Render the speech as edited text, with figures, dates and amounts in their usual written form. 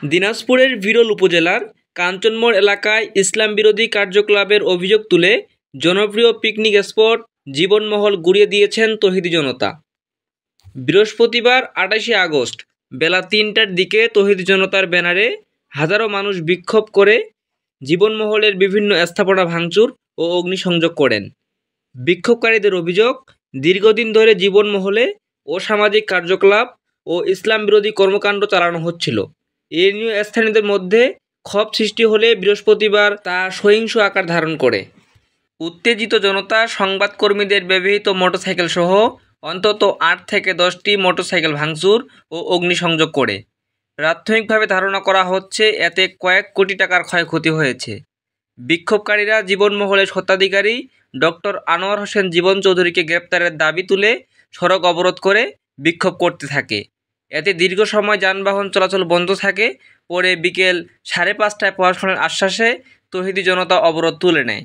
দিনাজপুরের বিরল উপজেলার কাঞ্চনমোড় এলাকায় ইসলাম বিরোধী কার্যকলাপের অভিযোগ তুলে জনপ্রিয় পিকনিক স্পট জীবনমহল গুড়িয়ে দিয়েছেন তৌহিদি জনতা। বৃহস্পতিবার ২৮শে আগস্ট বেলা ৩টার দিকে তৌহিদি জনতার ব্যানারে হাজারো মানুষ বিক্ষোভ করে জীবনমহলের বিভিন্ন স্থাপনা ভাঙচুর ও অগ্নিসংযোগ করেন। বিক্ষোভকারীদের অভিযোগ, দীর্ঘদিন ধরে জীবনমহলে অসামাজিক কার্যকলাপ ও ইসলাম বিরোধী কর্মকাণ্ড চালানো হচ্ছিল। এ নিয়ে স্থানীয়দের মধ্যে ক্ষোভ সৃষ্টি হলে বৃহস্পতিবার তা সহিংস আকার ধারণ করে। উত্তেজিত জনতা সংবাদকর্মীদের ব্যবহৃত মোটরসাইকেল সহ অন্তত ৮ থেকে ১০টি মোটরসাইকেল ভাঙচুর ও অগ্নিসংযোগ করে। প্রাথমিকভাবে ধারণা করা হচ্ছে এতে কয়েক কোটি টাকার ক্ষয়ক্ষতি হয়েছে। বিক্ষোভকারীরা জীবনমহলের স্বত্বাধিকারী ডক্টর আনোয়ার হোসেন জীবন চৌধুরীকে গ্রেপ্তারের দাবি তুলে সড়ক অবরোধ করে বিক্ষোভ করতে থাকে। এতে দীর্ঘ সময় যানবাহন চলাচল বন্ধ থাকে। পরে বিকেল ৫:৩০টায় প্রশাসনের আশ্বাসে তৌহিদি জনতা অবরোধ তুলে নেয়।